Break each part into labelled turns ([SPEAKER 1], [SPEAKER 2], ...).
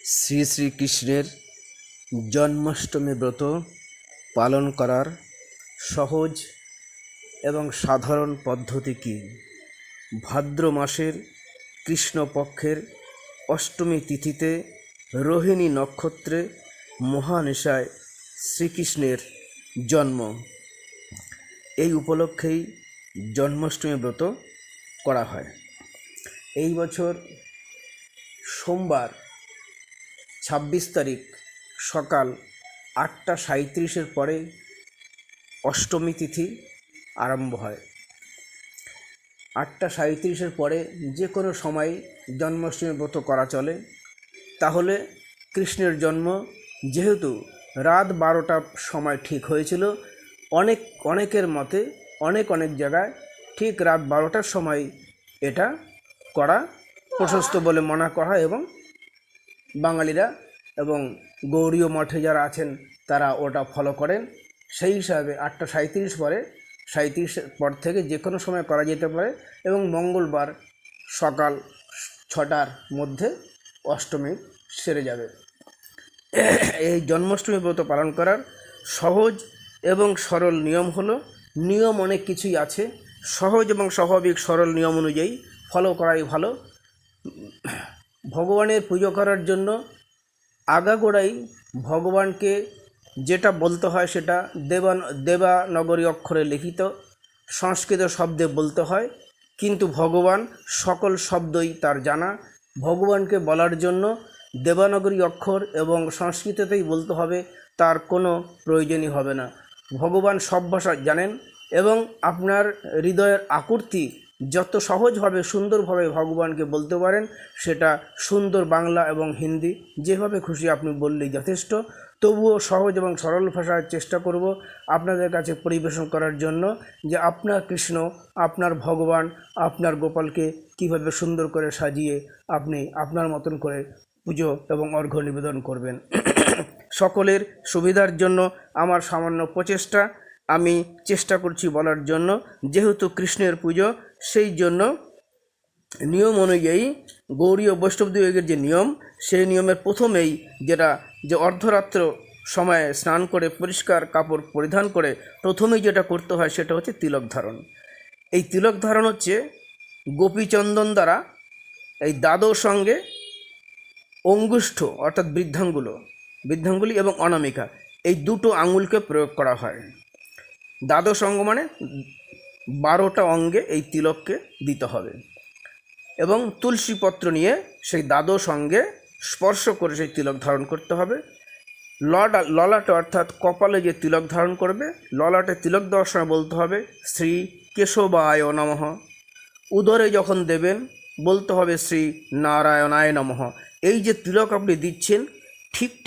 [SPEAKER 1] শ্রী শ্রীকৃষ্ণের জন্মাষ্টমী ব্রত পালন করার সহজ এবং সাধারণ পদ্ধতি কী? ভাদ্র মাসের কৃষ্ণপক্ষের অষ্টমী তিথিতে রোহিণী নক্ষত্রে মহানিশায় শ্রীকৃষ্ণের জন্ম। এই উপলক্ষেই জন্মাষ্টমী ব্রত করা হয়। এই বছর সোমবার 26 তারিখ সকাল 8:37 পরে অষ্টমী তিথি আরম্ভ হয়। 8:37 পরে যে কোনো সময় জন্মাষ্টমী ব্রত করা চলে। তাহলে কৃষ্ণের জন্ম যেহেতু রাত 12টার সময় ঠিক হয়েছিল, অনেকের মতে অনেক জায়গায় ঠিক রাত 12টার সময় এটা করা প্রশস্ত বলে মনে করা হয় এবং বাঙালিরা এবং গৌড়ীয় মঠে যারা আছেন তারা ওটা ফলো করেন। সেই হিসাবে 8:37 পরে 37 পর থেকে যে কোনো সময় করা যেতে পারে এবং মঙ্গলবার সকাল 6টার মধ্যে অষ্টমী সেরে যাবে। এই জন্মাষ্টমী ব্রত পালন করার সহজ এবং সরল নিয়ম হলো, নিয়ম অনেক কিছুই আছে, সহজ এবং স্বাভাবিক সরল নিয়ম অনুযায়ী ফলো করাই ভালো। ভগবানের পুজো করার জন্য আগাগোড়াই ভগবানকে যেটা বলতে হয় সেটা দেবানগরী অক্ষরে লিখিত সংস্কৃত শব্দে বলতে হয়, কিন্তু ভগবান সকল শব্দই তার জানা। ভগবানকে বলার জন্য দেবানগরী অক্ষর এবং সংস্কৃততেই বলতে হবে, তার কোনো প্রয়োজনই হবে না। ভগবান সব ভাষা জানেন এবং আপনার হৃদয়ের আকুতি যত সহজভাবে সুন্দরভাবে ভগবানকে বলতে পারেন, সেটা সুন্দর বাংলা এবং হিন্দি যেভাবে খুশি আপনি বললেই যথেষ্ট। তবুও সহজ এবং সরল ভাষায় চেষ্টা করব আপনাদের কাছে পরিবেশন করার জন্য, যে আপনার কৃষ্ণ, আপনার ভগবান, আপনার গোপালকে কীভাবে সুন্দর করে সাজিয়ে আপনি আপনার মতন করে পুজো এবং অর্ঘ্য নিবেদন করবেন। সকলের সুবিধার জন্য আমার সামান্য প্রচেষ্টা, আমি চেষ্টা করছি বলার জন্য। যেহেতু কৃষ্ণের পুজো, সেই জন্য নিয়ম অনুযায়ী গৌড়ীয় বৈষ্ণবদ্বয়ের যে নিয়ম, সেই নিয়মের প্রথমেই যে অর্ধরাত্র সময়ে স্নান করে পরিষ্কার কাপড় পরিধান করে প্রথমেই যেটা করতে হয় সেটা হচ্ছে তিলক ধারণ। এই তিলক ধারণ হচ্ছে গোপীচন্দন দ্বারা এই দাদোর সঙ্গে অঙ্গুষ্ঠ অর্থাৎ বৃদ্ধাঙ্গুলি এবং অনামিকা, এই দুটো আঙুলকে প্রয়োগ করা হয়। দ্বাদশ অঙ্গ মানে 12টা অঙ্গে এই তিলককে দিতে হবে এবং তুলসী পত্র নিয়ে সেই দ্বাদশ অঙ্গে স্পর্শ করে সেই তিলক ধারণ করতে হবে। ললাটে অর্থাৎ কপালে যে তিলক ধারণ করবে, ললাটে তিলক দেওয়ার সময় বলতে হবে শ্রী কেশবায় নমঃ। উদরে যখন দেবেন বলতে হবে শ্রী নারায়ণায় নমঃ। এই যে তিলক আপনি দিচ্ছেন,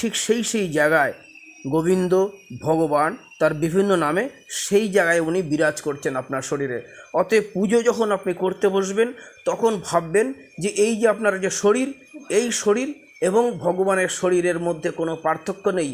[SPEAKER 1] ঠিক সেই জায়গায় গোবিন্দ ভগবান তার বিভিন্ন নামে সেই জায়গায় উনি বিরাজ করছেন আপনার শরীরে। অতএব পুজো যখন আপনি করতে বসবেন তখন ভাববেন যে এই যে আপনার যে শরীর, এই শরীর এবং ভগবানের শরীরের মধ্যে কোনো পার্থক্য নেই,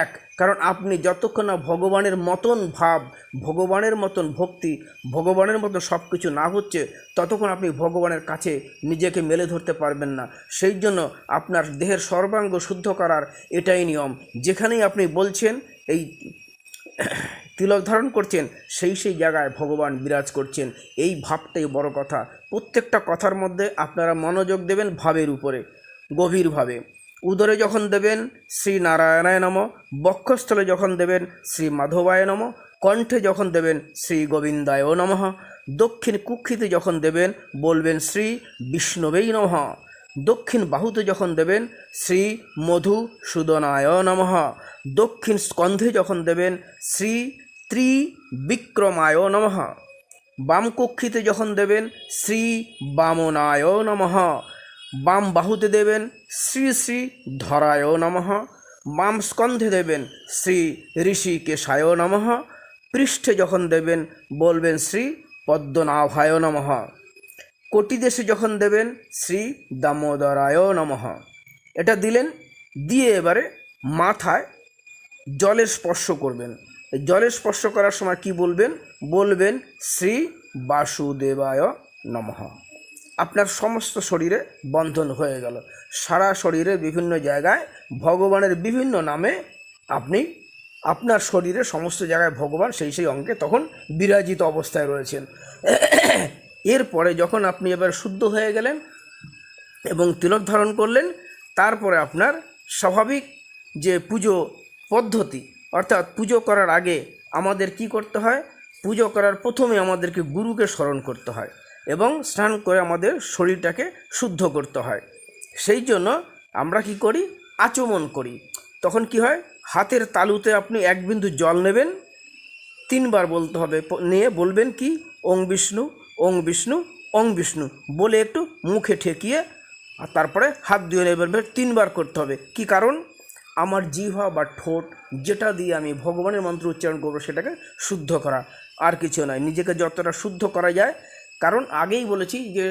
[SPEAKER 1] এক। কারণ আপনি যতক্ষণ না ভগবানের মতন ভাব, ভগবানের মতন ভক্তি, ভগবানের মতন সব কিছু না হচ্ছে, ততক্ষণ আপনি ভগবানের কাছে নিজেকে মেলে ধরতে পারবেন না। সেই জন্য আপনার দেহের সর্বাঙ্গ শুদ্ধ করার এটাই নিয়ম। যেখানেই আপনি বলছেন এই তিলক ধারণ করছেন, সেই জায়গায় ভগবান বিরাজ করছেন, এই ভাবটাই বড় কথা। প্রত্যেকটা কথার মধ্যে আপনারা মনোযোগ দেবেন ভাবের উপরে, গভীরভাবে। উদরে যখন দেবেন শ্রী নারায়ণায় নমঃ, বক্ষস্থলে যখন দেবেন শ্রী মাধবায় নমঃ, কণ্ঠে যখন দেবেন শ্রী গোবিন্দায় নমঃ, দক্ষিণ কুক্ষিতে যখন দেবেন বলবেন শ্রী বিষ্ণবেই নমঃ, দক্ষিণ বাহুতে যখন দেবেন শ্রী মধুসূদনায় নমঃ, দক্ষিণ স্কন্ধে যখন দেবেন শ্রী ত্রিবিক্রমায় নমঃ, বাম কক্ষিতে যখন দেবেন শ্রী বামনায় নমঃ, বাম বাহুতে দেবেন শ্রী শ্রী ধরায় নমঃ, বাম স্কন্ধে দেবেন শ্রী ঋষিকেশায় নমঃ, পৃষ্ঠে যখন দেবেন বলবেন শ্রী পদ্মনাভায় নমঃ, কোটিদেশে যখন দেবেন শ্রী দামোদরায় নমঃ। এটা দিলেন, দিয়ে এবারে মাথায় জলের স্পর্শ করবেন। জলের স্পর্শ করার সময় কি বলবেন শ্রী বাসুদেবায় নমঃ। আপনার সমস্ত শরীরে বন্ধন হয়ে গেল। সারা শরীরের বিভিন্ন জায়গায় ভগবানের বিভিন্ন নামে আপনি আপনার শরীরের সমস্ত জায়গায় ভগবান সেই অঙ্গে তখন বিরাজিত অবস্থায় রয়েছেন। এরপরে যখন আপনি এবার শুদ্ধ হয়ে গেলেন এবং তিলক ধারণ করলেন, তারপরে আপনার স্বাভাবিক যে পুজো পদ্ধতি, অর্থাৎ পুজো করার আগে আমাদের কি করতে হয়, পুজো করার প্রথমে আমাদেরকে গুরুকে স্মরণ করতে হয় এবং স্নান করে আমাদের শরীরটাকে শুদ্ধ করতে হয়। সেই জন্য আমরা কি করি, আচমন করি। তখন কি হয়, হাতের তালুতে আপনি এক বিন্দু জল নেবেন, 3 বার বলতে হবে, নিয়ে বলবেন কি, ওং বিষ্ণু ওং বিষ্ণু ওং বিষ্ণু বলে একটু মুখে ঠেকিয়ে আর তারপরে হাত দিয়ে নেবেন, 3 বার করতে হবে। কি কারণ, আমার জিহ্বা বা ঠোঁট যেটা দিয়ে আমি ভগবানের মন্ত্র উচ্চারণ করবো সেটাকে শুদ্ধ করা, আর কিছু নয়। নিজেকে যতটা শুদ্ধ করা যায়, কারণ আগেই বলেছি যে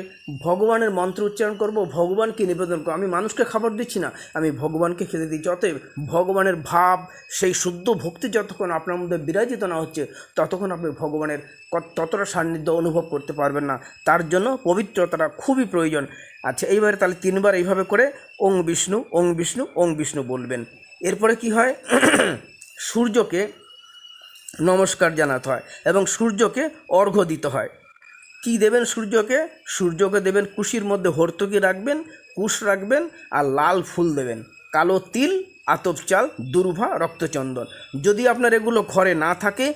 [SPEAKER 1] ভগবানের মন্ত্র উচ্চারণ করব, ভগবানকে নিবেদন করবো। আমি মানুষকে খাবার দিচ্ছি না, আমি ভগবানকে খেতে দিচ্ছি। অতএব ভগবানের ভাব, সেই শুদ্ধ ভক্তি যতক্ষণ আপনার মধ্যে বিরাজিত না হচ্ছে, ততক্ষণ আপনি ভগবানের ততটা সান্নিধ্য অনুভব করতে পারবেন না। তার জন্য পবিত্রতাটা খুবই প্রয়োজন। আচ্ছা, এইবারে তাহলে 3 বার এইভাবে করে ওং বিষ্ণু ওং বিষ্ণু ওং বিষ্ণু বলবেন। এরপরে কি হয়, সূর্যকে নমস্কার জানাতে হয় এবং সূর্যকে অর্ঘ্য দিতে হয়। কি দেবেন সূর্যকে? সূর্যকে দেবেন কুশির মধ্যে হর্তকি রাখবেন, কুশ রাখবেন, আর লাল ফুল দেবেন, কালো তিল, আতপ চাল, দুর্ভা, রক্তচন্দন। যদি আপনার এগুলো ঘরে না থাকে,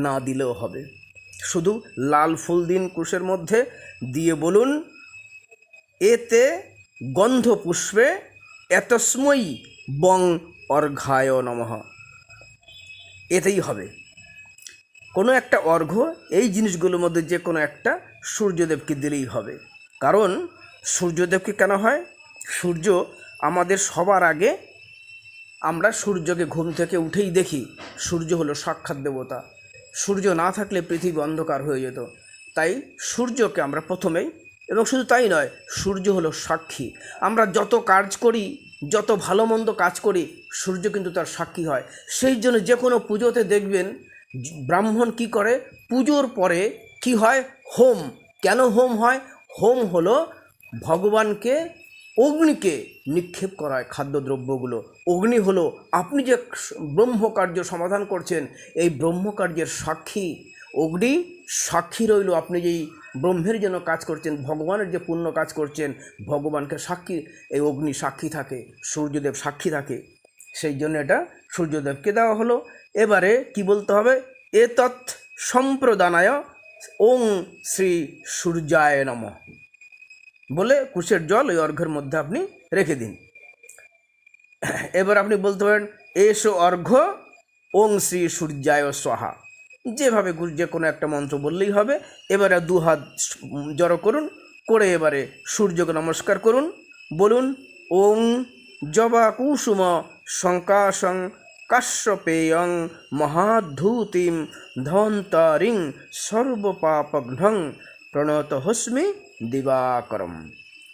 [SPEAKER 1] না দিলেও হবে, শুধু লাল ফুল দিন কুশের মধ্যে, দিয়ে বলুন, এতে গন্ধ পুষ্পে এতস্ময়ী বং অর্ঘায় নমঃ। এতেই হবে। কোনো একটা অর্ঘ্য এই জিনিসগুলোর মধ্যে যে কোনো একটা সূর্যদেবকে দিলেই হবে। কারণ সূর্যদেবকে কেন হয়, সূর্য আমাদের সবার আগে, আমরা সূর্যকে ঘুম থেকে উঠেই দেখি, সূর্য হলো সাক্ষাৎ দেবতা। সূর্য না থাকলে পৃথিবী অন্ধকার হয়ে যেত। তাই সূর্যকে আমরা প্রথমেই, এবং শুধু তাই নয়, সূর্য হলো সাক্ষী। আমরা যত কাজ করি, যত ভালো মন্দ কাজ করি, সূর্য কিন্তু তার সাক্ষী হয়। সেই জন্য যে কোনো পুজোতে দেখবেন ব্রাহ্মণ কি করে, পুজোর পরে কি হয়, হোম। কেন হোম হয়? হোম হলো ভগবানকে, অগ্নিকে নিক্ষেপ করা হয় খাদ্যদ্রব্যগুলো। অগ্নি হলো আপনি যে ব্রহ্মকার্য সমাধান করছেন, এই ব্রহ্মকার্যের সাক্ষী। অগ্নি সাক্ষী রইল, আপনি যেই ব্রহ্মের জন্য কাজ করছেন, ভগবানের যে পুণ্য কাজ করছেন, ভগবানকে সাক্ষী, এই অগ্নি সাক্ষী থাকে, সূর্যদেব সাক্ষী থাকে। সেই জন্য এটা সূর্যদেবকে দেওয়া হলো। এবারে কি বলতে হবে, এতৎ সম্প্রদানায় ওং শ্রী সূর্যায় নমঃ বলে কুশের জল ওই অর্ঘ্যের মধ্যে আপনি রেখে দিন। এবার আপনি বলতে পারেন, এসো অর্ঘ্য ওং শ্রী সূর্যায় স্বাহা। যেভাবে যে কোনো একটা মন্ত্র বললেই হবে। এবারে 2 হাত জড়ো করুন, করে এবারে সূর্যকে নমস্কার করুন। বলুন, ওং জবা কুসুম শঙ্কাশং কাশ্যপেয়ং মহাধূতিম ধন্তারিং সর্বপাপঘ্নং প্রণত হস্মি দিবাকরম।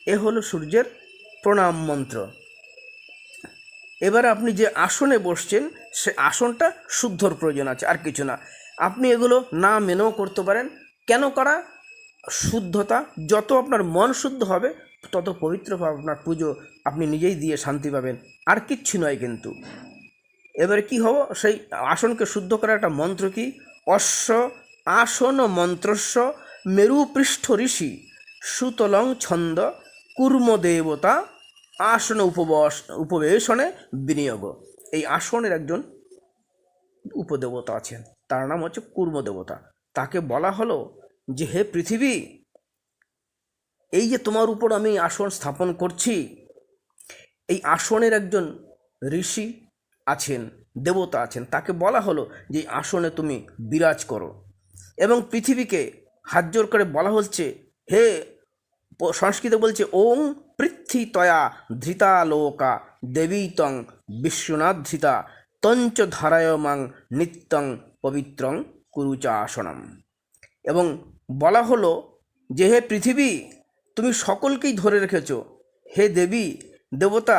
[SPEAKER 1] এ হলো সূর্যের প্রণাম মন্ত্র। এবার আপনি যে আসনে বসছেন, সে আসনটা শুদ্ধর প্রয়োজন আছে, আর কিছু না। আপনি এগুলো না মেনেও করতে পারেন। কেন করা? শুদ্ধতা, যত আপনার মন শুদ্ধ হবে, তত পবিত্রভাবে আপনার পুজো আপনি নিজেই দিয়ে শান্তি পাবেন, আর কিচ্ছু নয়। কিন্তু এবারে কি হবো, সেই আসনকে শুদ্ধ করার একটা মন্ত্র কি, অশ্ব আসন মন্ত্রস্য মেরুপৃষ্ঠ ঋষি সুতলং ছন্দ কুর্ম দেবতা আসন উপবেশনে বিনিয়োগ। এই আসনের একজন উপদেবতা আছেন, তার নাম হচ্ছে কুর্ম দেবতা। তাকে বলা হলো যে, হে পৃথিবী, এই যে তোমার উপর আমি আসন স্থাপন করছি, এই আসনের একজন ঋষি আছেন, দেবতা আছেন, তাকে বলা হলো যে আসনে তুমি বিরাজ করো। এবং পৃথিবীকে হাত জোর করে বলা হচ্ছে, হে, সংস্কৃতে বলছে, ওং পৃথ্বী তয়া ধৃতা লোকা দেবী তং বিশ্বনাথ ধৃতা তঞ্চ ধারায়মাং নিত্যং পবিত্রং কুরুচাসনম। এবং বলা হলো যে, হে পৃথিবী, তুমি সকলকেই ধরে রেখেছ। হে দেবী দেবতা,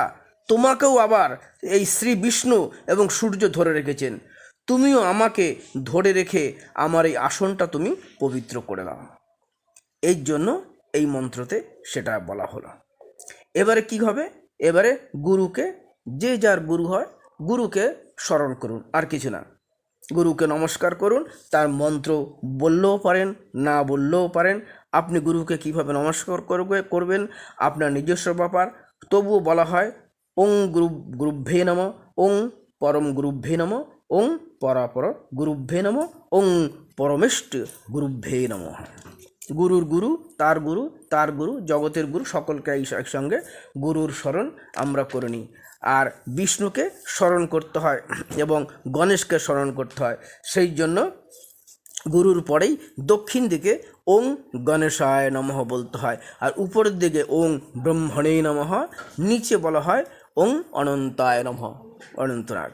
[SPEAKER 1] তোমাকেও আবার এই শ্রী বিষ্ণু এবং সূর্য ধরে রেখেছেন। তুমিও আমাকে ধরে রেখে আমার এই আসনটা তুমি পবিত্র করে দাও। এই জন্য এই মন্ত্রতে সেটা বলা হলো। এবারে কি হবে, এবারে গুরুকে, যে যার গুরু হয় গুরুকে স্মরণ করুন, আর কিছু না। গুরুকে নমস্কার করুন, তার মন্ত্র বললেও পারেন, না বললেও পারেন। আপনি গুরুকে কীভাবে নমস্কার করবেন আপনার নিজস্ব ব্যাপার। তবুও বলা হয় ওং গুরুভ্যে নমঃ, ওং পরম গুরুভ্যে নমঃ, ওং পরাপর গুরুভ্যে নমঃ, ওং পরমেষ্ঠ গুরুভ্যে নমঃ। গুরুর গুরু, তার গুরু, তার গুরু, জগতের গুরু, সকলকে একসঙ্গে গুরুর স্মরণ আমরা করে নিই। আর বিষ্ণুকে স্মরণ করতে হয় এবং গণেশকে স্মরণ করতে হয়। সেই জন্য গুরুর পরেই দক্ষিণ দিকে ওং গণেশায় নমঃ বলতে হয়, আর উপরের দিকে ওং ব্রহ্মণে নমঃ, নিচে বলা হয় ওং অনন্তায় নমঃ, অনন্তনাগ।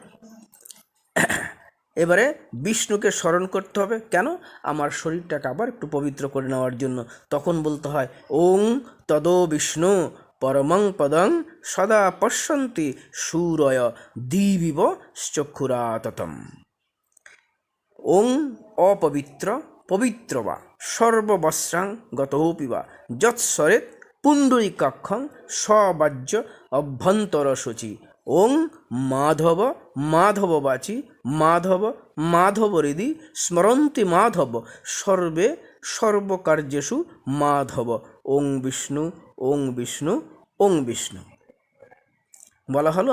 [SPEAKER 1] এবারে বিষ্ণুকে স্মরণ করতে হবে কেন? আমার শরীরটাকে আবার একটু পবিত্র করে নেওয়ার জন্য। তখন বলতে হয় ওং তদো বিষ্ণু পরমং পদং সদা পশ্যন্তি সূরয় দিবিব চক্ষুরাততম। ওং অপবিত্র পবিত্র বা সর্ববস্রাং গতোপি বা যৎসরেত পুণ্ডরীকাক্ষং সবাজ্য অভ্যন্তর শুচি। ওং মাধব মাধববাচি মাধব মাধবহৃদি স্মরন্তি মাধব সর্বে সর্বকার্যেষু মাধব। ওং বিষ্ণু ওং বিষ্ণু ওং বিষ্ণু। বলা হলো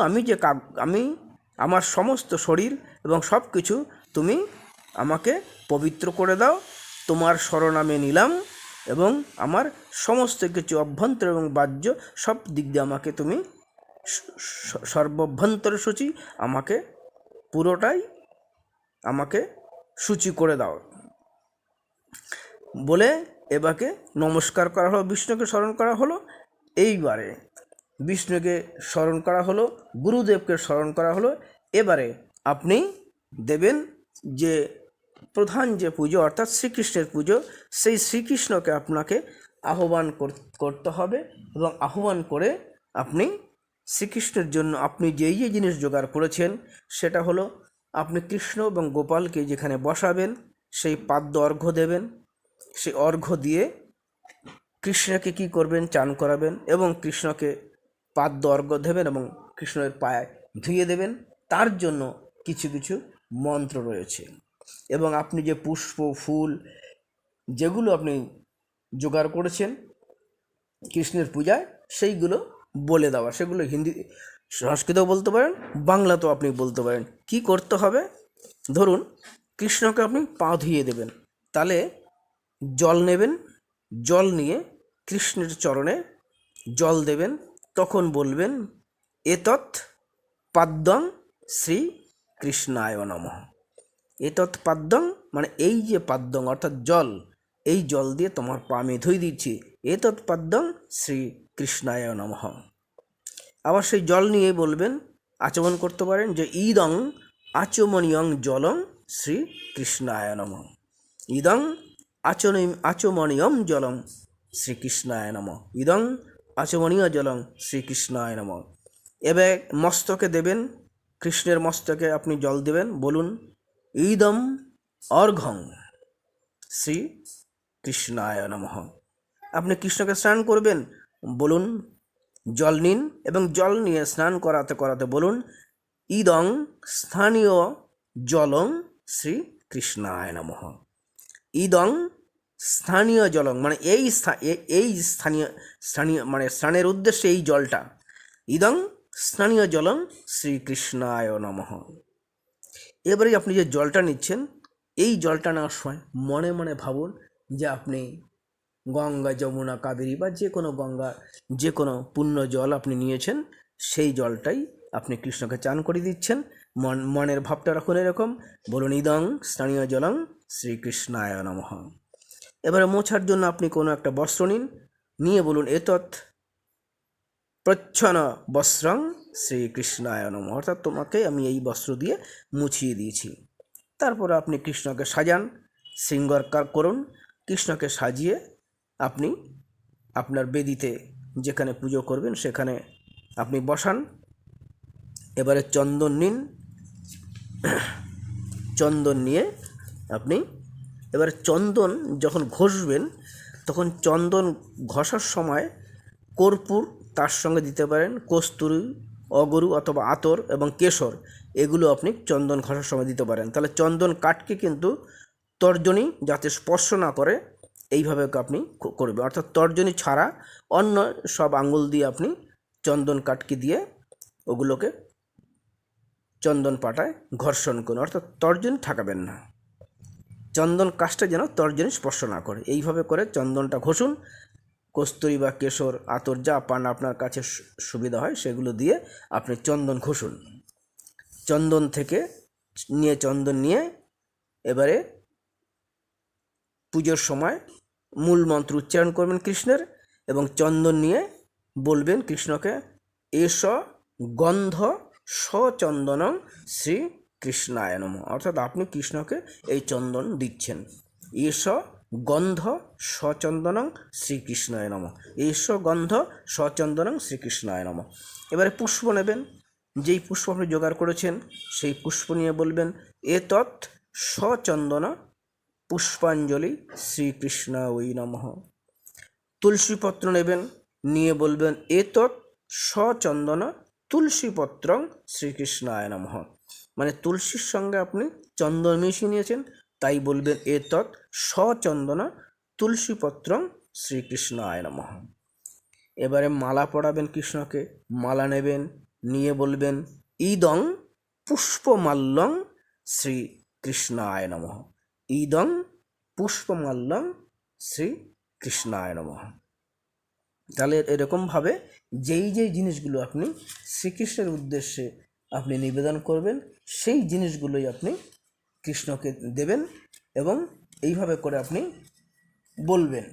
[SPEAKER 1] আমি আমার সমস্ত শরীর এবং সব কিছু তুমি আমাকে পবিত্র করে দাও, তোমার শরণ আমি নিলাম, এবং আমার সমস্ত কিছু অভ্যন্তর এবং বাহ্য সব দিক দিয়ে আমাকে তুমি সর্বাভ্যন্তর সূচি, আমাকে পুরোটাই আমাকে সূচি করে দাও বলে এবারে নমস্কার করা হলো, বিষ্ণুকে স্মরণ করা হলো। এইবারে বিষ্ণুকে স্মরণ করা হলো, গুরুদেবকে স্মরণ করা হলো। এবারে আপনি দেবেন যে প্রধান যে পুজো, অর্থাৎ শ্রীকৃষ্ণের পুজো, সেই শ্রীকৃষ্ণকে আপনাকে আহ্বান করতে হবে, এবং আহ্বান করে আপনি শ্রীকৃষ্ণের জন্য আপনি যেই যে জিনিস জোগাড় করেছেন, সেটা হলো আপনি কৃষ্ণ এবং গোপালকে যেখানে বসাবেন সেই পাদ্য অর্ঘ্য দেবেন। সেই অর্ঘ্য দিয়ে কৃষ্ণকে কি করবেন? চান করাবেন, এবং কৃষ্ণকে পাদ্য অর্ঘ্য দেবেন এবং কৃষ্ণের পায়ে ধুয়ে দেবেন। তার জন্য কিছু কিছু মন্ত্র রয়েছে, এবং আপনি যে পুষ্প ফুল যেগুলো আপনি জোগাড় করেছেন কৃষ্ণের পূজায়, সেইগুলো বলে দেওয়া। সেগুলো হিন্দি সংস্কৃতেও বলতে পারেন, বাংলাতেও আপনি বলতে পারেন। কি করতে হবে? ধরুন কৃষ্ণকে আপনি পা ধুয়ে দেবেন, তাহলে জল নেবেন, জল নিয়ে কৃষ্ণের চরণে জল দেবেন। তখন বলবেন এতৎ পাদ্যং শ্রী কৃষ্ণায় নমঃ। এতৎ পাদ্যং মানে এই যে পাদ্যং অর্থাৎ জল, এই জল দিয়ে তোমার পা আমি ধুয়ে দিচ্ছি। এতৎ পাদ্যং শ্রী কৃষ্ণায় নমঃ। আবার সেই জল নিয়ে বলবেন, আচমন করতে পারেন যে ইদং আচমনীয়ং জলং শ্রী কৃষ্ণায় নমঃ। ইদং আচমনীয়ম জলং শ্রীকৃষ্ণায় নমঃ। ইদং আচমনীয় জলং শ্রীকৃষ্ণায় নমঃ। এবার মস্তকে দেবেন, কৃষ্ণের মস্তকে আপনি জল দেবেন, বলুন ইদম অর্ঘ্যং শ্রী কৃষ্ণায় নমঃ। আপনি কৃষ্ণকে স্নান করবেন, বলুন জল নিন, এবং জল নিয়ে স্নান করাতে করাতে বলুন ইদং স্থানীয় জলং শ্রী কৃষ্ণায় নমঃ। ইদং স্থানীয় জলং মানে এই স্থানীয় মানে স্নানের উদ্দেশ্যে এই জলটা। ইদং স্থানীয় জলং শ্রীকৃষ্ণায় নমঃ। এবারে আপনি যে জলটা নিচ্ছেন, এই জলটা নেওয়ার সময় মনে মনে ভাবুন যে আপনি গঙ্গা যমুনা কাবেরী বা যে কোনো গঙ্গা যে কোনো পুণ্য জল আপনি নিয়েছেন, সেই জলটাই আপনি কৃষ্ণকে চান করে দিচ্ছেন। মনের ভাবটা রাখুন এরকম, বলুন ইদং স্থানীয় জলং শ্রীকৃষ্ণায় নমঃ। এবারে মোছার জন্য আপনি কোনো একটা বস্ত্র নিন, নিয়ে বলুন এতৎ প্রচ্ছন্ন বস্ত্রং শ্রীকৃষ্ণায় নমঃ, অর্থাৎ তোমাকে আমি এই বস্ত্র দিয়ে মুছিয়ে দিয়েছি। তারপরে আপনি কৃষ্ণকে সাজান, শৃঙ্গার করুন। কৃষ্ণকে সাজিয়ে আপনি আপনার বেদিতে যেখানে পুজো করবেন সেখানে আপনি বসান। এবারে চন্দন নিন, চন্দন নিয়ে আপনি এবারে চন্দন যখন ঘষবেন, তখন চন্দন ঘষার সময় কর্পূর তার সঙ্গে দিতে পারেন কস্তুরী, অগরু অথবা আতর এবং কেশর, এগুলো আপনি চন্দন ঘষার সময় দিতে পারেন। তাহলে চন্দন কাঠকে কিন্তু তর্জনী যাতে স্পর্শ না করে এইভাবে আপনি করবেন, অর্থাৎ তর্জনী ছাড়া অন্য সব আঙ্গুল দিয়ে আপনি চন্দন কাঠকে দিয়ে ওগুলোকে চন্দন পাটায় ঘর্ষণ করুন, অর্থাৎ তর্জনী ঠাকাবেন না, চন্দন কাঠটা যেন তর্জনী স্পর্শ না করে। এইভাবে করে চন্দনটা ঘষুন। কস্তুরী বা কেশর, আতর যা পান আপনার কাছে সুবিধা হয় সেগুলো দিয়ে আপনি চন্দন ঘষুন। চন্দন নিয়ে এবারে পুজোর সময় মূল মন্ত্র উচ্চারণ করবেন কৃষ্ণের, এবং চন্দন নিয়ে বলবেন কৃষ্ণকে, এষ গন্ধ সচন্দনং শ্রী কৃষ্ণায় নমঃ, অর্থাৎ আপনি কৃষ্ণকে এই চন্দন দিচ্ছেন। এষ গন্ধ সচন্দনং শ্রীকৃষ্ণায় নমঃ, এষ গন্ধ সচন্দনং শ্রীকৃষ্ণায় নমঃ। এবারে পুষ্প নেবেন, যেই পুষ্প আপনি জোগাড় করেছেন সেই পুষ্প নিয়ে বলবেন, এতৎ সচন্দন পুষ্পাঞ্জলি শ্রীকৃষ্ণ ওই নমঃ। তুলসীপত্র নেবেন, নিয়ে বলবেন, এতৎ সচন্দন তুলসীপত্রং শ্রীকৃষ্ণায় নমঃ, মানে তুলসীর সঙ্গে আপনি চন্দন মিশিয়ে নিয়েছেন, তাই বলবেন এতৎ সচন্দন তুলসীপত্রং শ্রীকৃষ্ণায় নমঃ। এবারে মালা পরাবেন কৃষ্ণকে, মালা নেবেন, নিয়ে বলবেন, ইদং পুষ্পমাল্যং শ্রীকৃষ্ণায় নমঃ, ইদং পুষ্পমাল্যং শ্রীকৃষ্ণায় নমঃ। তাহলে এরকমভাবে যেই জিনিসগুলো আপনি শ্রীকৃষ্ণের উদ্দেশ্যে আপনি নিবেদন করবেন সেই জিনিসগুলোই আপনি কৃষ্ণকে দেবেন, এবং এইভাবে করে আপনি বলবেন।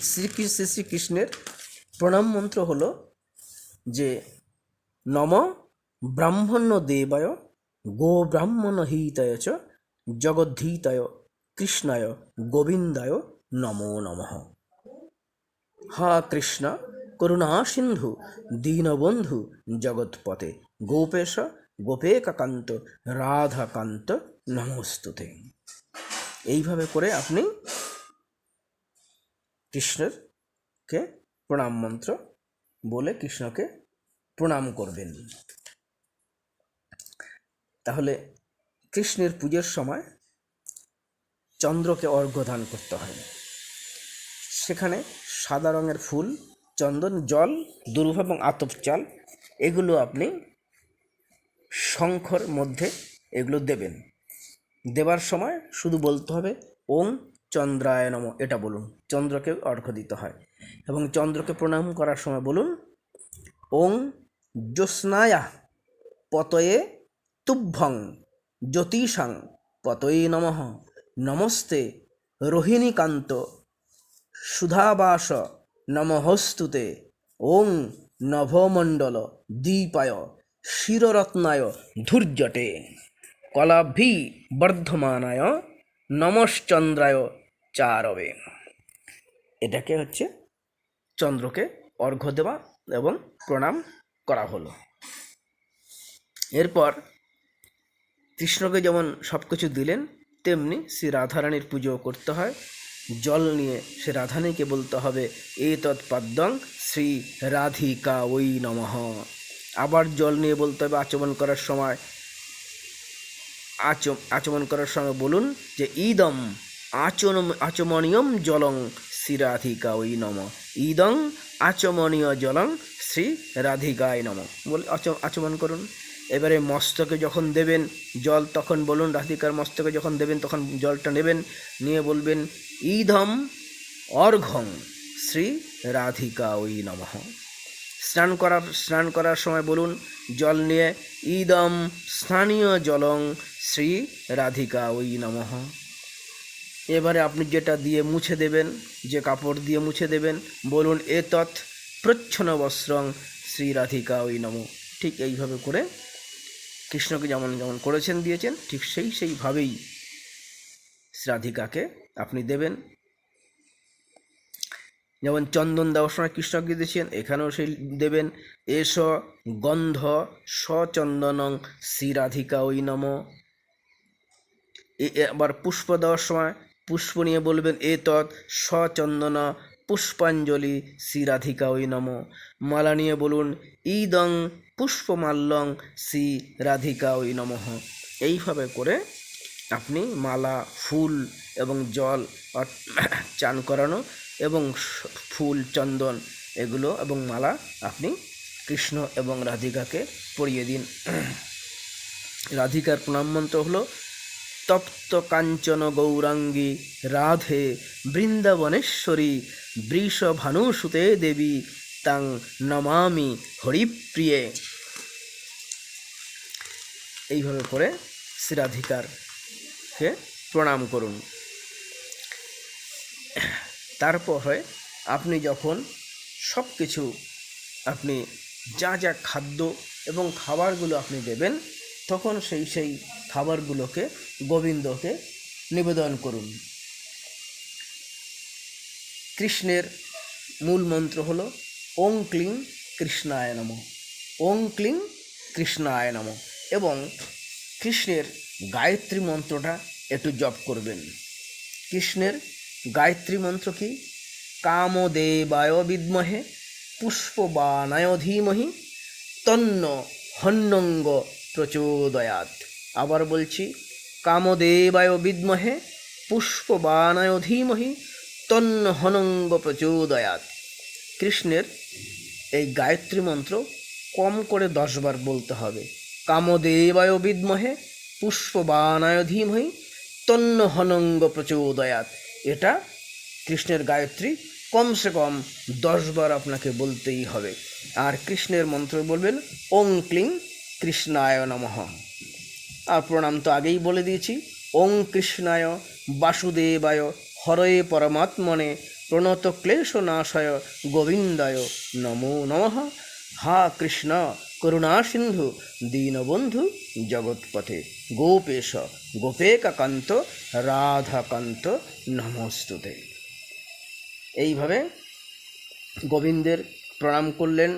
[SPEAKER 1] শ্রীকৃষ্ণের প্রণাম মন্ত্র হলো যে, নম ব্রাহ্মণ্য দেবায় গো ব্রাহ্মণ হিতায় চ জগদ্ধিতায় কৃষ্ণায় গোবিন্দায় নমো নমঃ। হা কৃষ্ণ করুণা সিন্ধু দীনবন্ধু জগৎপতে গোপেশ গোপেকান্ত রাধাকান্ত নমস্তুতে। এইভাবে করে আপনি কৃষ্ণকে প্রণাম মন্ত্র বলে কৃষ্ণকে প্রণাম করবেন। তাহলে কৃষ্ণের পুজোর সময় চন্দ্রকে অর্ঘ্য দান করতে হয়। সেখানে সাদা রঙের ফুল, চন্দন, জল, দুর্ভ এবং আতপ চাল, এগুলো আপনি শঙ্খর মধ্যে এগুলো দেবেন। দেবার সময় শুধু বলতে হবে ওং চন্দ্রায় নমঃ, এটা বলুন, চন্দ্রকে অর্ঘ্য দিতে হয়। এবং চন্দ্রকে প্রণাম করার সময় বলুন, ওং জ্যোৎস্নায়া পতয়ে তুভ্যং জ্যোতিষাং পতয়ে নমঃ, নমস্তে রোহিণীকান্ত সুধাবাস নমঃস্তুতে, ওং নভমণ্ডল দীপায় শিররত্নায় ধূর্যটে কলাভি বর্ধমানায় নমশ্চন্দ্রায় চারবে। এটাকে হচ্ছে চন্দ্রকে অর্ঘ্য দেওয়া এবং প্রণাম করা হলো। এরপর কৃষ্ণকে যেমন সব কিছু দিলেন, তেমনি শ্রী রাধারানীর পুজো করতে হয়। জল নিয়ে সে রাধারানীকে বলতে হবে, এতৎ পদ্মং শ্রী রাধিকা ওই নমঃ। আবার জল নিয়ে বলতে হবে আচমন করার সময়, আচমন করার সময় বলুন যে, ইদম আচমনীয়ম জলং শ্রী রাধিকা ওই নমঃ, ইদং আচমনীয় জলং শ্রী রাধিকায় নমঃ বলে আচমন করুন। এবারে মস্তকে যখন দেবেন জল, তখন বলুন, রাধিকার মস্তকে যখন দেবেন তখন জলটা নেবেন, নিয়ে বলবেন, ইদম অর্ঘ্যং শ্রী রাধিকা ওই নমঃ। স্নান করার সময় বলুন, জল নিয়ে, ইদম স্থানীয় জলং শ্রী রাধিকা ওই নমঃ। এবারে আপনি যেটা দিয়ে মুছে দেবেন, যে কাপড় দিয়ে মুছে দেবেন, বলুন, এতৎ প্রচ্ছন্ন বস্ত্রং শ্রী রাধিকা ওই নমঃ। ঠিক এইভাবে করে কৃষ্ণকে যেমন যেমন করেছেন দিয়েছেন, ঠিক সেইভাবেই রাধিকাকে আপনি দেবেন। যেমন চন্দন দেওয়ার সময় কৃষ্ণকে দিয়েছেন, এখানেও সেই দেবেন, এষ গন্ধ সচন্দনং শ্রী রাধিকা ওই নমঃ। আবার পুষ্প দেওয়ার সময় পুষ্প নিয়ে বলবেন, এতৎ সচন্দন পুষ্পাঞ্জলি শ্রী রাধিকা ওই নম। মালা নিয়ে বলুন ইদং পুষ্পমাল্যং শ্রী রাধিকা ওই নমঃ। এইভাবে করে আপনি মালা, ফুল এবং জল চান করানো এবং ফুল, চন্দন এগুলো এবং মালা আপনি কৃষ্ণ এবং রাধিকাকে পরিয়ে দিন। রাধিকার প্রণাম মন্ত্র হলো তপ্ত কাঞ্চন গৌরাঙ্গী রাধে বৃন্দাবনেশ্বরী বৃষভানুসুতে দেবী তাং নমামি হরিপ্রিয়ে। এইভাবে করে শ্রী রাধিকারকে প্রণাম করুন। তারপরে আপনি যখন সব কিছু আপনি যা যা খাদ্য এবং খাবারগুলো আপনি দেবেন, তখন সেই খাবারগুলোকে গোবিন্দকে নিবেদন করুন। কৃষ্ণের মূল মন্ত্র হলো ওং ক্লিং কৃষ্ণায় নমঃ, ওং ক্লিং কৃষ্ণায় নমঃ। এবং কৃষ্ণের গায়ত্রী মন্ত্রটা একটু জপ করবেন। কৃষ্ণের গায়ত্রী মন্ত্র কি? কামদেবায় বিদ্মহে পুষ্পবানায় ধীমহি তন্ন হন্যঙ্গ প্রচোদয়াৎ। আবার বলছি, কামদেবায় বিদ্মহে পুষ্পবানায় ধীমহি তন্ন হনঙ্গ প্রচোদয়াৎ। কৃষ্ণের এই গায়ত্রী মন্ত্র কম করে 10 বার বলতে হবে। কামদেবায় বিদ্মহে পুষ্পবানায় ধীমহি তন্ন হনঙ্গ প্রচোদয়াৎ। এটা কৃষ্ণের গায়ত্রী কমসে কম 10 বার আপনাকে বলতেই হবে। আর কৃষ্ণের মন্ত্র বলবেন ওং ক্লিং কৃষ্ণায় নমঃ। আর প্রণাম তো আগেই বলে দিয়েছি। ওং কৃষ্ণায় বাসুদেবায় হরয়ে পরমাত্মনে প্রণত ক্লেশনাশয় গোবিন্দায় নমো নমঃ। হা কৃষ্ণ করুণা সিন্ধু দীনবন্ধু জগৎপথে গোপেশ গোপেকান্ত রাধাকান্ত নমস্তুতে। এইভাবে গোবিন্দের প্রণাম করলেন।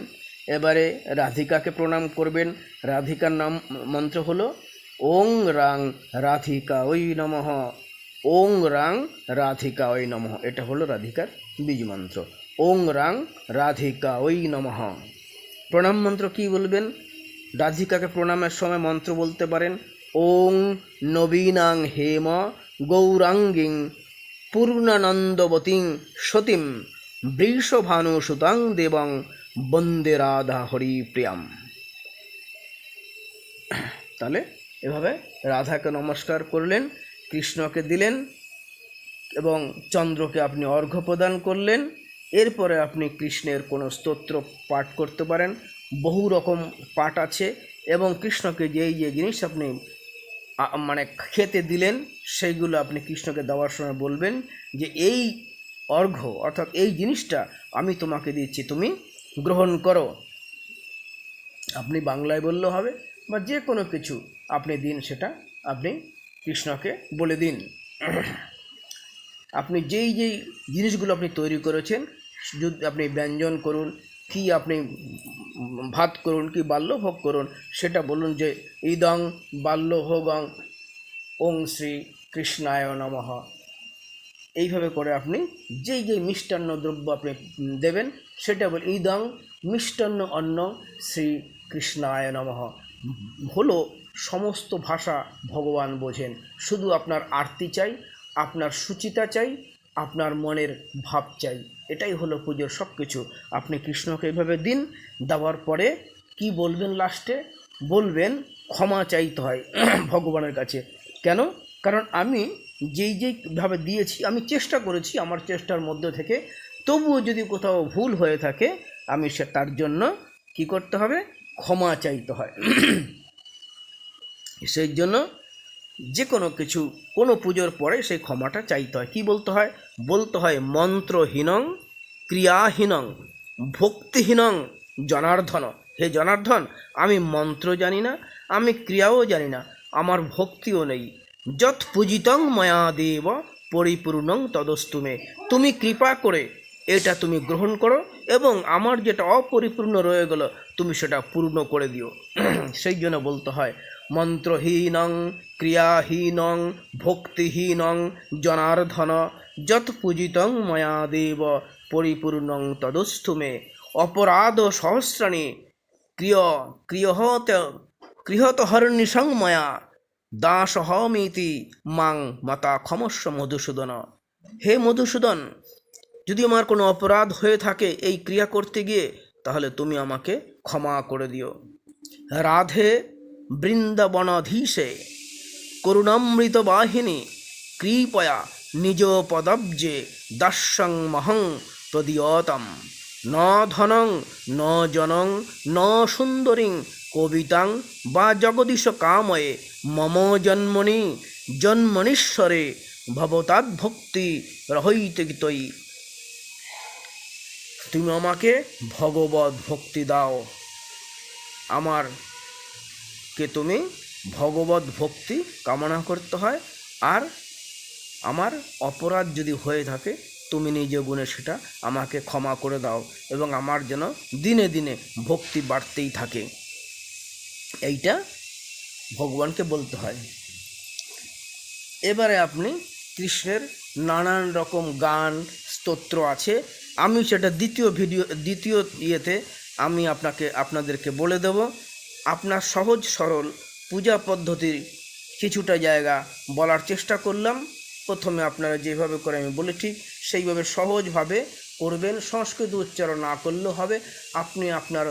[SPEAKER 1] এবারে রাধিকাকে প্রণাম করবেন। রাধিকার নাম মন্ত্র হলো ওং রাং রাধিকা ওই নমঃ, ওং রাং রাধিকা ওই নমঃ। এটা হলো রাধিকার বীজ মন্ত্র, ওং রাং রাধিকা ওই নমঃ। প্রণাম মন্ত্র কি বলবেন? রাধিকাকে প্রণামের সময় মন্ত্র বলতে পারেন ওং নবীনাং হেম গৌরাঙ্গিং পূর্ণানন্দবতীং সতীং বৃষভানুসুতাং দেবং বন্দে রাধা হরিপ্রিয়াম। তাহলে এভাবে রাধাকে নমস্কার করলেন, কৃষ্ণকে দিলেন এবং চন্দ্রকে আপনি অর্ঘ্য প্রদান করলেন। এরপরে আপনি কৃষ্ণের কোনো স্তোত্র পাঠ করতে পারেন। বহু রকম পাঠ আছে এবং কৃষ্ণকে যে জিনিস আপনি মানে খেতে দিলেন সেইগুলো আপনি কৃষ্ণকে দেওয়ার সময় বলবেন যে এই অর্ঘ্য অর্থাৎ এই জিনিসটা আমি তোমাকে দিচ্ছি, তুমি গ্রহণ করো। আপনি বাংলায় বললেও হবে বা যে কোনো কিছু আপনি দিন, সেটা আপনি কৃষ্ণকে বলে দিন। আপনি যেই জিনিসগুলো আপনি তৈরি করেছেন, যদি আপনি ব্যঞ্জন করুন কি আপনি ভাত করুন কি বাল্যভোগ করুন, সেটা বলুন যে ইদং বাল্যভোগং ওং শ্রী কৃষ্ণায় নমঃ। এইভাবে করে আপনি যেই মিষ্টান্ন দ্রব্য আপনি দেবেন সেটা বল ইদং মিষ্টান্ন অন্ন শ্রী কৃষ্ণায় নমঃ। হলো সমস্ত ভাষা ভগবান বোঝেন, শুধু আপনার আরতি চাই, আপনার সুচিতা চাই, আপনার মনের ভাব চাই। এটাই হলো পুজোর সব কিছু। আপনি কৃষ্ণকে এইভাবে দিন। দেওয়ার পরে কি বলবেন? লাস্টে বলবেন ক্ষমা চাইতে হয় ভগবানের কাছে। কেন? কারণ আমি যেইভাবে দিয়েছি, আমি চেষ্টা করেছি আমার চেষ্টার মধ্য থেকে, তবুও যদি কোথাও ভুল হয়ে থাকে আমি তার জন্য কি করতে হবে? ক্ষমা চাইতে হয়। সেই জন্য যে কোনো কিছু, কোনো পুজোর পরে সেই ক্ষমাটা চাইতে হয়। কি বলতে হয়? বলতে হয় মন্ত্রহীনং ক্রিয়াহীনং ভক্তিহীনং জনার্দন। হে জনার্দন, আমি মন্ত্র জানি না, আমি ক্রিয়াও জানি না, আমার ভক্তিও নেই। যৎ পূজিতং ময়া দেব পরিপূর্ণং তদস্তু মে। তুমি কৃপা করে এটা তুমি গ্রহণ করো এবং আমার যেটা অপরিপূর্ণ রয়ে গেল তুমি সেটা পূর্ণ করে দিও। সেই জন্য বলতে হয় মন্ত্রহীনং ক্রিয়াহীনং ভক্তিহীনং জনার্দন যৎ পূজিতং ময়া দেব পরিপূর্ণং তদস্তু মে অপরাধ সহস্রাণি গৃহত হরণিসং ময়া দাসহমিতি মাং মাতা ক্ষমস্ব মধুসূদন। হে মধুসূদন, যদি আমার কোনো অপরাধ হয়ে থাকে এই ক্রিয়া করতে গিয়ে, তাহলে তুমি আমাকে ক্ষমা করে দিও। রাধে বৃন্দাবনাধীশে করুণামৃত বাহিনী কৃপয়া নিজ পদাব্জে দাস্যং মহং প্রদীয়তম ন ধনং ন জনং ন সুন্দরীং কবিতাং বা জগদীশ কাময়ে মম জন্মনীশ্বরে ভবতাদ্ভক্তি রহৈতে গীতই। তুমি আমাকে ভগবত ভক্তি দাও, আমারকে তুমি ভগবত ভক্তি কামনা করতে হয়। আর আমার অপরাধ যদি হয়ে থাকে তুমি নিজ গুণে সেটা আমাকে ক্ষমা করে দাও, এবং আমার যেন দিনে দিনে ভক্তি বাড়তেই থাকে। এইটা ভগবানকে বলতে হয়। এবারে আপনি কৃষ্ণের নানান রকম গান স্তোত্র আছে, আমি সেটা দ্বিতীয় ইয়েতে আমি আপনাদেরকে বলে দেব। আপনার সহজ সরল পূজা পদ্ধতির কিছুটা জায়গা বলার চেষ্টা করলাম। প্রথমে আপনারা যেভাবে করে আমি বলেছি সেইভাবে সহজভাবে করবেন, সংস্কৃত উচ্চারণ না করলেও হবে। আপনি আপনার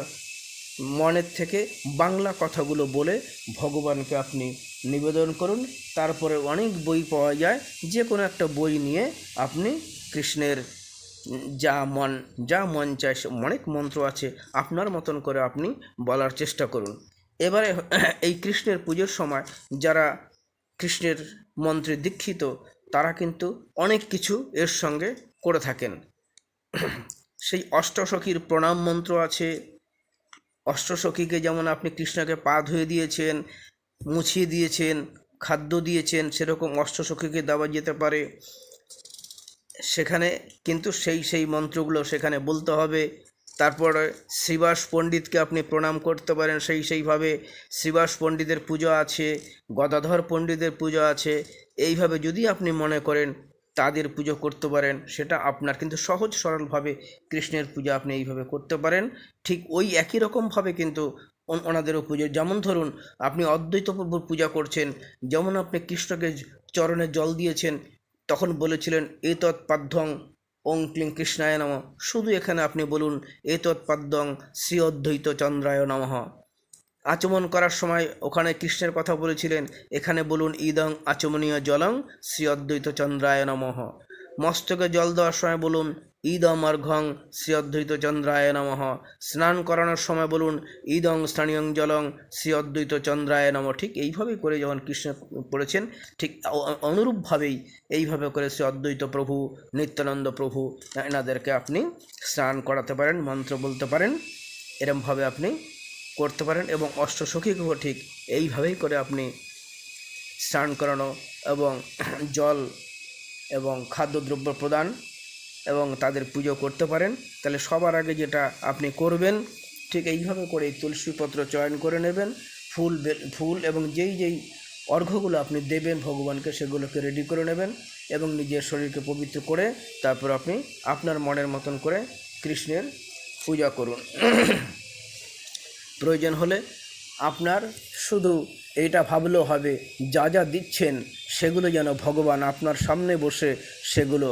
[SPEAKER 1] মনের থেকে বাংলা কথাগুলো বলে ভগবানকে আপনি নিবেদন করুন। তারপরে অনেক বই পাওয়া যায়, যে কোনো একটা বই নিয়ে আপনি কৃষ্ণের যা মন চায়, অনেক মন্ত্র আছে, আপনার মতন করে আপনি বলার চেষ্টা করুন। এবারে এই কৃষ্ণের পুজোর সময় যারা কৃষ্ণের মন্ত্রে দীক্ষিত তারা কিন্তু অনেক কিছু এর সঙ্গে করে থাকেন। সেই অষ্টসখীর প্রণাম মন্ত্র আছে। অষ্টসখীকে যেমন আপনি কৃষ্ণকে পা ধুয়ে দিয়েছেন, মুছিয়ে দিয়েছেন, খাদ্য দিয়েছেন, সেরকম অষ্টসখীকে দেওয়া যেতে পারে। সেখানে কিন্তু সেই মন্ত্রগুলো সেখানে বলতে হবে। তারপরে শ্রীবাস পণ্ডিতকে আপনি প্রণাম করতে পারেন, সেইভাবে শ্রীবাস পণ্ডিতের পুজো আছে, গদাধর পণ্ডিতের পুজো আছে। এইভাবে যদি আপনি মনে করেন তাদের পুজো করতে পারেন, সেটা আপনার, কিন্তু সহজ সরলভাবে কৃষ্ণের পূজা আপনি এইভাবে করতে পারেন। ঠিক ওই একই রকমভাবে কিন্তু ওনাদেরও পুজো। যেমন ধরুন আপনি অদ্বৈত প্রভুর পূজা করছেন, যেমন আপনি কৃষ্ণকে চরণে জল দিয়েছেন, তখন বলেছিলেন এতৎপাদ্যং ওং ক্লিং কৃষ্ণায় নমঃ। শুধু এখানে আপনি বলুন এতৎপাদ্যং শ্রী অদ্বৈত চন্দ্রায় নমঃ। আচমন করার সময় ওখানে কৃষ্ণের কথা বলেছিলেন, এখানে বলুন ইদং আচমনীয় জলং শ্রী অদ্বৈত চন্দ্রায় নমঃ। মস্তকে জল দেওয়ার সময় বলুন ইদম অর্ঘং শ্রী অদ্বৈত চন্দ্রায় নমঃ। স্নান করানোর সময় বলুন ইদং স্থানীয়ং জলং শ্রী অদ্বৈত চন্দ্রায় নমঃ। ঠিক এইভাবেই করে যখন কৃষ্ণ পড়েছেন, ঠিক অনুরূপভাবেই এইভাবে করে শ্রী অদ্বৈত প্রভু, নিত্যানন্দ প্রভু, এনাদেরকে আপনি স্নান করাতে পারেন, মন্ত্র বলতে পারেন, এরমভাবে আপনি করতে পারেন। এবং অষ্টসখীকেও ঠিক এইভাবেই করে আপনি স্নান করানো এবং জল এবং খাদ্যদ্রব্য প্রদান এবং তাদের পুজো করতে পারেন। তাহলে সবার আগে যেটা আপনি করবেন, ঠিক এইভাবে করে তুলসীপত্র চয়ন করে নেবেন, ফুল এবং যেই অর্ঘ্যগুলো আপনি দেবেন ভগবানকে, সেগুলোকে রেডি করে নেবেন এবং নিজের শরীরকে পবিত্র করে তারপর আপনি আপনার মনের মতন করে কৃষ্ণের পূজা করুন। প্রয়োজন হলে আপনার শুধু এইটা ভাবলেও হবে যা দিচ্ছেন সেগুলো যেন ভগবান আপনার সামনে বসে সেগুলো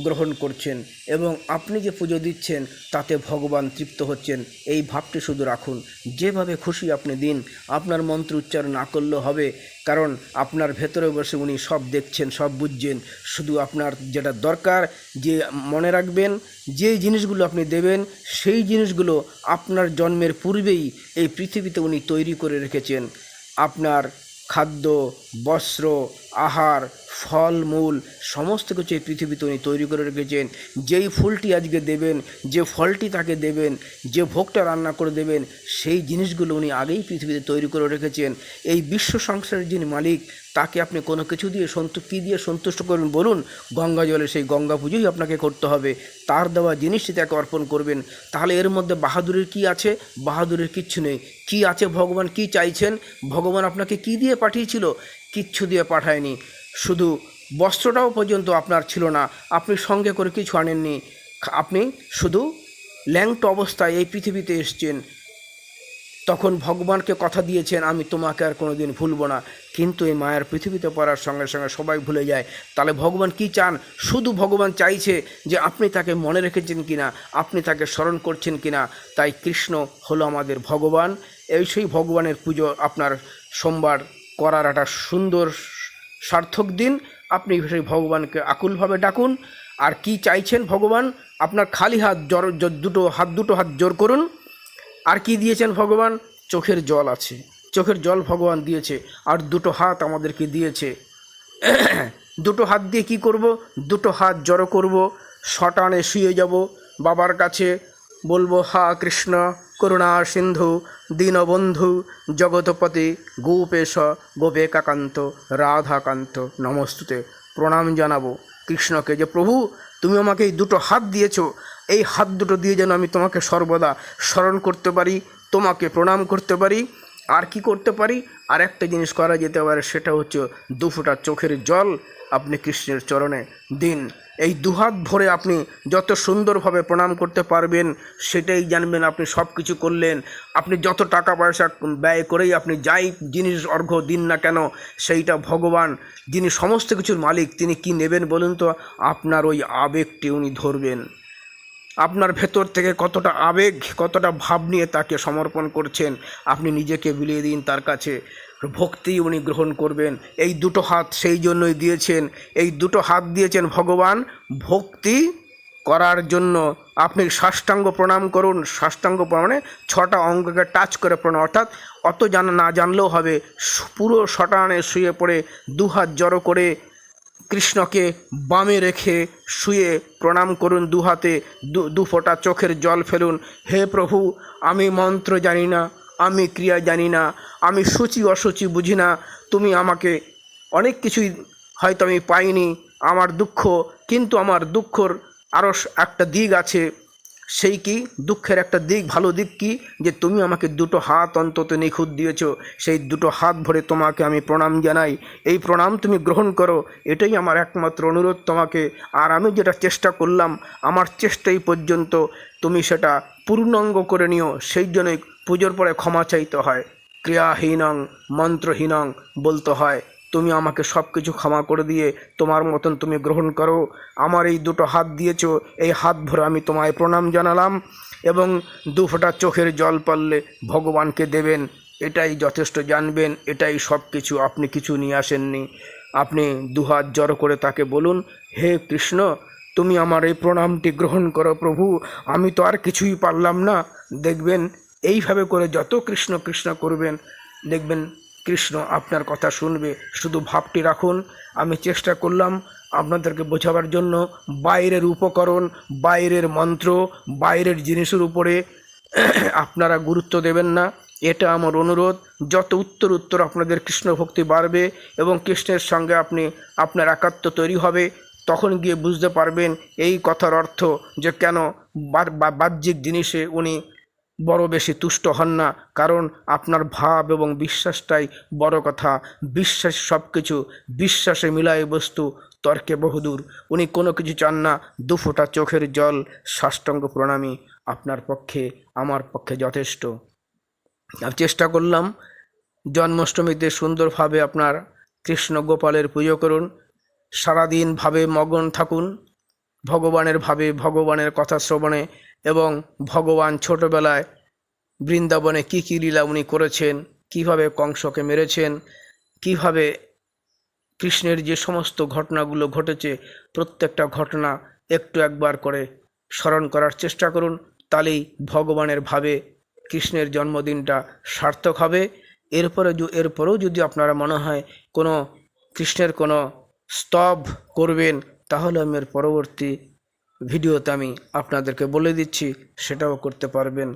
[SPEAKER 1] গ্রহণ করছেন, এবং আপনি যে পুজো দিচ্ছেন তাতে ভগবান তৃপ্ত হচ্ছেন, এই ভাবটি শুধু রাখুন। যেভাবে খুশি আপনি দিন, আপনার মন্ত্র উচ্চারণ না করলেও হবে, কারণ আপনার ভেতরে বসে উনি সব দেখছেন, সব বুঝছেন। শুধু আপনার যেটা দরকার, যে মনে রাখবেন যে জিনিসগুলো আপনি দেবেন সেই জিনিসগুলো আপনার জন্মের পূর্বেই এই পৃথিবীতে উনি তৈরি করে রেখেছেন। আপনার খাদ্য, বস্ত্র, আহার, ফলমূল সমস্ত কিছু এই পৃথিবীতে উনি তৈরি করে রেখেছেন। যেই ফুলটি আজকে দেবেন, যে ফলটি তাকে দেবেন, যে ভোগটা রান্না করে দেবেন, সেই জিনিসগুলো উনি আগেই পৃথিবীতে তৈরি করে রেখেছেন। এই বিশ্ব সংসারের যিনি মালিক, তাকে আপনি কোনো কিছু দিয়ে কী দিয়ে সন্তুষ্ট করবেন বলুন? গঙ্গা জলে, সেই গঙ্গা পুজোই আপনাকে করতে হবে। তার দেওয়া জিনিসটি তাকে অর্পণ করবেন। তাহলে এর মধ্যে বাহাদুরের কি আছে? বাহাদুরের কিচ্ছু নেই। কি আছে? ভগবান কি চাইছেন? ভগবান আপনাকে কি দিয়ে পাঠিয়েছিল? কিচ্ছু দিয়ে পাঠায়নি। শুধু বস্ত্রটাও পর্যন্ত আপনার ছিল না, আপনি সঙ্গে করে কিছু আনেননি। আপনি শুধু ল্যাংট অবস্থায় এই পৃথিবীতে এসছেন, তখন ভগবানকে কথা দিয়েছেন আমি তোমাকে আর কোনো দিন ভুলব না, কিন্তু এই মায়ের পৃথিবীতে পড়ার সঙ্গে সঙ্গে সবাই ভুলে যায়। তাহলে ভগবান কি চান? শুধু ভগবান চাইছে যে আপনি তাকে মনে রেখেছেন কিনা, আপনি তাকে স্মরণ করছেন কিনা। তাই কৃষ্ণ হলো আমাদের ভগবান। এই সেই ভগবানের পুজো আপনার সোমবার করার একটা সুন্দর সার্থক দিন। আপনি সেই ভগবানকে আকুলভাবে ডাকুন। আর কি চাইছেন ভগবান? আপনার খালি হাত দুটো হাত জোর করুন। আর কি দিয়েছেন ভগবান? চোখের জল আছে, চোখের জল ভগবান দিয়েছে, আর দুটো হাত আমাদেরকে দিয়েছে। দুটো হাত দিয়ে কি করব? দুটো হাত জড়ো করব, শটানে শুয়ে যাব বাবার কাছে, বলবো হা কৃষ্ণ করুণা সিন্ধু দীনবন্ধু জগৎপতি গোপেশ গোপেকাকান্ত রাধাকান্ত নমস্তুতে। প্রণাম জানাবো কৃষ্ণকে যে প্রভু তুমি আমাকে এই দুটো হাত দিয়েছো, এই হাত দুটো দিয়ে যেন আমি তোমাকে সর্বদা স্মরণ করতে পারি, তোমাকে প্রণাম করতে পারি। আর কি করতে পারি? আর একটা জিনিস করা যেতে পারে, সেটা হচ্ছে দুফোঁটা চোখের জল আপনি কৃষ্ণের চরণে দিন। এই দুহাত ভরে আপনি যত সুন্দরভাবে প্রণাম করতে পারবেন, সেটাই জানবেন আপনি সব কিছু করলেন। আপনি যত টাকা পয়সা ব্যয় করেই আপনি যাই জিনিস অর্ঘ্য দিন না কেন, সেইটা ভগবান যিনি সমস্ত কিছুর মালিক, তিনি কি নেবেন বলুন তো? আপনার ওই আবেগটি উনি ধরবেন। আপনার ভেতর থেকে কতটা আবেগ, কতটা ভাব নিয়ে তাকে সমর্পণ করছেন, আপনি নিজেকে বিলিয়ে দিন তার কাছে। ভক্তি উনি গ্রহণ করবেন। এই দুটো হাত সেই জন্যই দিয়েছেন, এই দুটো হাত দিয়েছেন ভগবান ভক্তি করার জন্য। আপনি সাষ্টাঙ্গ প্রণাম করুন। সাষ্টাঙ্গ মানে 6টা অঙ্গকে টাচ করে প্রণাম, অর্থাৎ অত না জানলেও হবে, পুরো শটানে শুয়ে পড়ে দুহাত জড়ো করে কৃষ্ণকে বামে রেখে শুয়ে প্রণাম করুন। দু হাতে দু ফোঁটা চোখের জল ফেলুন। হে প্রভু, আমি মন্ত্র জানি না, আমি ক্রিয়া জানি না, আমি সূচি অসুচি বুঝি না, তুমি আমাকে অনেক কিছুই হয়তো আমি পাইনি, আমার দুঃখ, কিন্তু আমার দুঃখর আরও একটা দিক আছে। সেই কি? দুঃখের একটা দিক, ভালো দিক কি? যে তুমি আমাকে দুটো হাত অন্তত নিখুঁত দিয়েছ। সেই দুটো হাত ভরে তোমাকে আমি প্রণাম জানাই। এই প্রণাম তুমি গ্রহণ করো, এটাই আমার একমাত্র অনুরোধ তোমাকে। আর আমি যেটা চেষ্টা করলাম, আমার চেষ্টাই পর্যন্ত তুমি সেটা পূর্ণাঙ্গ করে নিও। সেই জন্যই পুজোর পরে ক্ষমা চাইতে হয়, ক্রিয়াহীনং মন্ত্রহীনং বলতে হয়। তুমি আমাকে সব কিছু ক্ষমা করে দিয়ে তোমার মতন তুমি গ্রহণ করো। আমার এই দুটো হাত দিয়েছো, এই হাত ভরে আমি তোমায় প্রণাম জানালাম। এবং দু ফোঁটা চোখের জল পড়লে ভগবানকে দেবেন, এটাই যথেষ্ট জানবেন। এটাই সব কিছু, আপনি কিছু নিয়ে আসেননি। আপনি দুহাত জড়ো করে তাকে বলুন, হে কৃষ্ণ তুমি আমার এই প্রণামটি গ্রহণ করো প্রভু, আমি তো আর কিছুই পারলাম না। দেখবেন এইভাবে করে যত কৃষ্ণ কৃষ্ণ করবেন, দেখবেন কৃষ্ণ আপনার কথা শুনবে। শুধু ভাবটি রাখুন। আমি চেষ্টা করলাম আপনাদেরকে বোঝাবার জন্য। বাইরের উপকরণ, বাইরের মন্ত্র, বাইরের জিনিসের উপরে আপনারা গুরুত্ব দেবেন না, এটা আমার অনুরোধ। যত উত্তর আপনাদের কৃষ্ণ ভক্তি বাড়বে এবং কৃষ্ণের সঙ্গে আপনার একাত্ম তৈরি হবে, তখন গিয়ে বুঝতে পারবেন এই কথার অর্থ, যে কেন বাহ্যিক জিনিসে উনি বড় বেশি তুষ্ট হন না। কারণ আপনার ভাব এবং বিশ্বাসটাই বড় কথা। বিশ্বাস সব কিছু, বিশ্বাসে মিলায় বস্তু, তর্কে বহুদূর। উনি কোনো কিছু চান না, দু ফোঁটা চোখের জল, সাষ্টাঙ্গ প্রণামী আপনার পক্ষে, আমার পক্ষে যথেষ্ট। আমি চেষ্টা করলাম জন্মাষ্টমীতে সুন্দরভাবে আপনার কৃষ্ণ গোপালের পুজো করুন। সারাদিন ভাবে মগ্ন থাকুন, ভগবানের ভাবে, ভগবানের কথা শ্রবণে। এবং ভগবান ছোটবেলায় বৃন্দাবনে কী কী লীলা উনি করেছেন, কিভাবে কংসকে মেরেছেন, কিভাবে কৃষ্ণের যে সমস্ত ঘটনাগুলো ঘটেছে, প্রত্যেকটা ঘটনা একটু একবার করে স্মরণ করার চেষ্টা করুন। তাহলেই ভগবানের ভাবে কৃষ্ণের জন্মদিনটা সার্থক হবে। এরপরেও যদি আপনারা মনে হয় কোনো কৃষ্ণের কোনো স্তব করবেন, তাহলে আমি এর পরবর্তী ভিডিওতে আমি আপনাদেরকে বলে দিচ্ছি, সেটাও করতে পারবেন।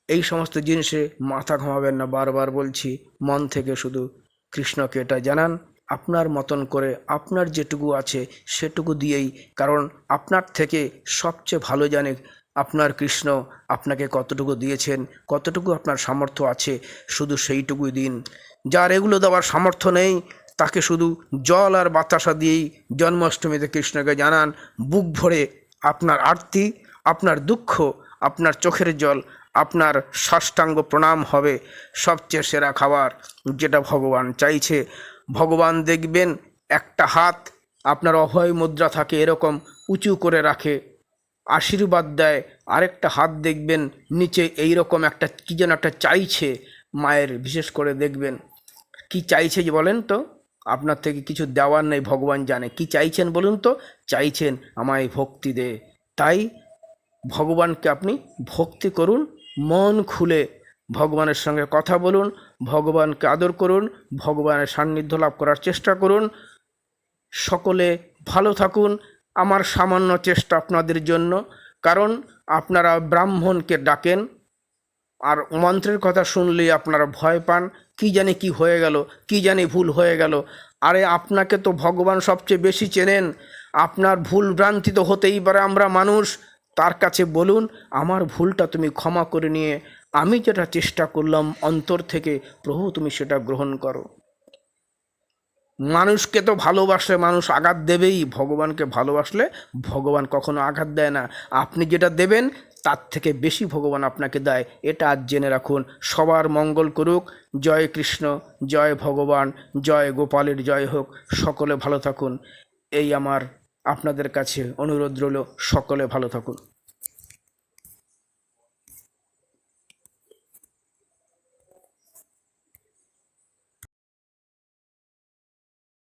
[SPEAKER 1] এই সমস্ত জিনিসে মাথা ঘামাবেন না, বারবার বলছি। মন থেকে শুধু কৃষ্ণকে এটা জানান, আপনার মতন করে আপনার যেটুকু আছে সেটুকু দিয়েই। কারণ আপনার থেকে সবচেয়ে ভালো জানে আপনার কৃষ্ণ আপনাকে কতটুকু দিয়েছেন, কতটুকু আপনার সামর্থ্য আছে, শুধু সেইটুকুই দিন। যার এগুলো দেওয়ার সামর্থ্য নেই, তাকে শুধু জল আর বাতাসা দিয়েই জন্মাষ্টমীতে কৃষ্ণকে জানান। বুক ভরে আপনার আরতি, আপনার দুঃখ, আপনার চোখের জল, আপনার সাষ্টাঙ্গ প্রণাম হবে সবচেয়ে সেরা খাবার, যেটা ভগবান চাইছে। ভগবান দেখবেন একটা হাত আপনার অভয় মুদ্রা থাকে এরকম উঁচু করে রাখে, আশীর্বাদ দেয়, আরেকটা হাত দেখবেন নিচে এই রকম একটা কী যেন একটা চাইছে মায়ের। বিশেষ করে দেখবেন কি চাইছে যে বলেন তো, আপনার থেকে কিছু দেওয়ার নেই, ভগবান জানে কি চাইছেন। বলুন তো, চাইছেন আমায় ভক্তি দে। তাই ভগবানকে আপনি ভক্তি করুন, মন খুলে ভগবানের সঙ্গে কথা বলুন, ভগবানকে আদর করুন, ভগবানের সান্নিধ্য লাভ করার চেষ্টা করুন। সকলে ভালো থাকুন। আমার সামান্য চেষ্টা আপনাদের জন্য, কারণ আপনারা ব্রাহ্মণকে ডাকেন আর মন্ত্রের কথা শুনলেই আপনারা ভয় পান, কি জানি কি হয়ে গেল, কি জানি ভুল হয়ে গেল। আরে আপনাকে তো ভগবান সবচেয়ে বেশি চেনেন, আপনার ভুল ভ্রান্তি তো হতেই পারে, আমরা মানুষ। তার কাছে বলুন, আমার ভুলটা তুমি ক্ষমা করে নিয়ে আমি যেটা চেষ্টা করলাম অন্তর থেকে, প্রভু তুমি সেটা গ্রহণ করো। মানুষকে তো ভালোবাসলে মানুষ আঘাত দেবেই, ভগবানকে ভালোবাসলে ভগবান কখনো আঘাত দেয় না। আপনি যেটা দেবেন তার থেকে বেশি ভগবান আপনাকে দেয়, এটা আজ জেনে রাখুন। সবার মঙ্গল করুক। জয় কৃষ্ণ, জয় ভগবান, জয় গোপালের জয় হোক। সকলে ভালো থাকুন, এই আমার আপনাদের কাছে অনুরোধ রইল, সকলে ভালো থাকুন।